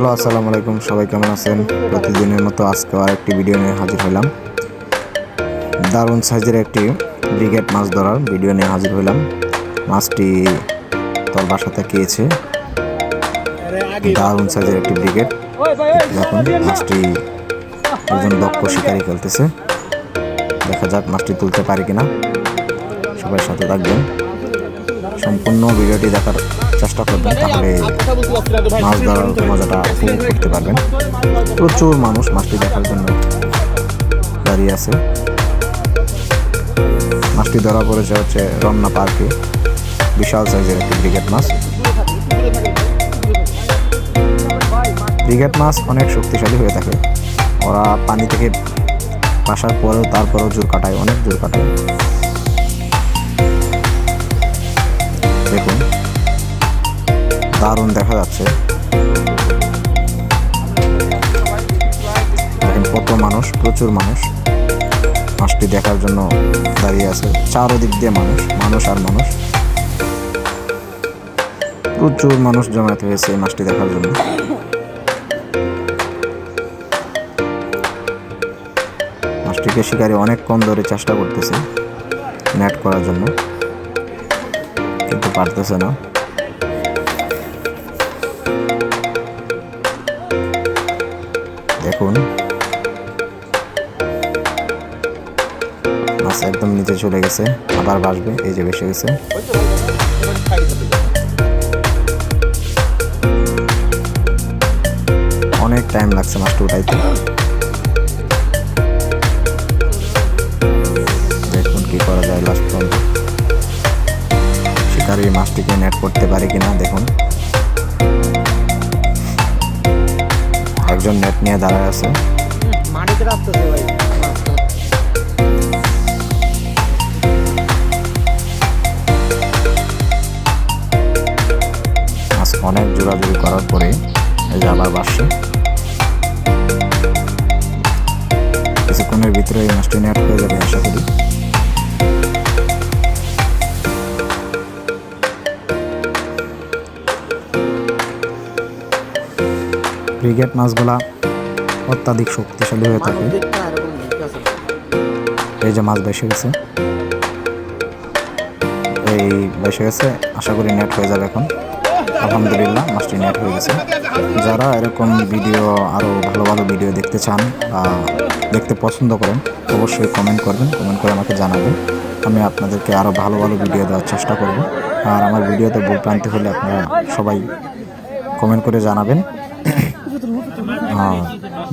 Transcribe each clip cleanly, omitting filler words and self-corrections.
Hello, আসসালামু আলাইকুম। সবাই কেমন আছেন? প্রতিদিনের মতো আজকে আরেকটি ভিডিও নিয়ে হাজির হলাম। দারুণ সাইজের একটি ব্রিগেড মাছ ধরার ভিডিও নিয়ে হাজির হলাম। মাছটি তোর বাসা থেকে এসে দারুণ সাইজের একটি ব্রিগেড। দেখুন মাছটি একজন দক্ষ শিকারী ফেলতেছে। দেখা যাক মাছটি তুলতে পারি কিনা। সবাই সাথে থাকবেন, সম্পূর্ণ ভিডিওটি দেখার চেষ্টা করবেন, তাহলে মাছ ধরার মজাটা উপভোগ করতে পারবেন। প্রচুর মানুষ মাছটি দেখার জন্য দাঁড়িয়ে আছে। মাছটি ধরা পড়েছে হচ্ছে রমনা পার্কে। বিশাল সাইজের একটি ব্রিগেড মাছ। ব্রিগেড মাছ অনেক শক্তিশালী হয়ে থাকে। ওরা পানি থেকে আসার পরেও তারপরেও জোর কাটায়, অনেক জোর কাটায়। দেখুন দারুণ দেখা যাচ্ছে। দেখেন কত মানুষ, প্রচুর মানুষ মাছটি দেখার জন্য দাঁড়িয়ে আছে। চারদিক দিয়ে মানুষ, মানুষ আর মানুষ। প্রচুর মানুষ জমায়েত হয়েছে এই মাছটি দেখার জন্য। মাছটিকে শিকারী অনেক কম ধরে চেষ্টা করতেছে নেট করার জন্য, কিন্তু পারতেছে না। দেখুন মাছ একদম নিচে চলে গেছে, আবার ভাসবে। এই যে ভেসে গেছে। অনেক টাইম লাগছে মাছটা উঠাইতে। দেখুন কি করা যায় লাস্ট পর্যন্ত। শিকারী মাছটিকে নেট করতে পারে কিনা দেখুন। একজন নেট নিয়ে দাঁড়ায় আছে। মাছ অনেক জোরাজুরি করার পরে এই যে আবার বাসছে। কিছুক্ষণের ভিতরে এই মাছটি নেট হয়ে যাবে আশা করি। ব্রিগেড মাছগুলা অত্যাধিক শক্তিশালী হয়ে থাকে। এই যে মাছ বেসে গেছে, এই বেসে গেছে। আশা করি নেট হয়ে যাবে এখন। আলহামদুলিল্লাহ মাছটি নেট হয়ে গেছে। যারা এরকম ভিডিও, আরও ভালো ভালো ভিডিও দেখতে চান বা দেখতে পছন্দ করেন, অবশ্যই কমেন্ট করবেন। কমেন্ট করে আমাকে জানাবেন। আমি আপনাদেরকে আরও ভালো ভালো ভিডিও দেওয়ার চেষ্টা করব। আর আমার ভিডিওতে ভুল ভ্রান্তি হলে আপনারা সবাই কমেন্ট করে জানাবেন।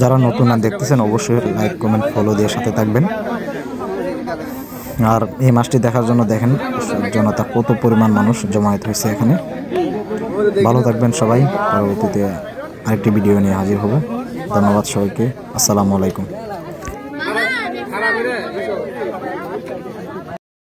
যারা নতুন আর দেখতেছেন অবশ্যই লাইক, কমেন্ট, ফলো দিয়ে সাথে থাকবেন। আর এই মাছটি দেখার জন্য দেখেন জনতা কত পরিমাণ মানুষ জমায়েত হয়েছে এখানে। ভালো থাকবেন সবাই। পরবর্তীতে আরেকটি ভিডিও নিয়ে হাজির হব। ধন্যবাদ সবাইকে। আসসালামু আলাইকুম।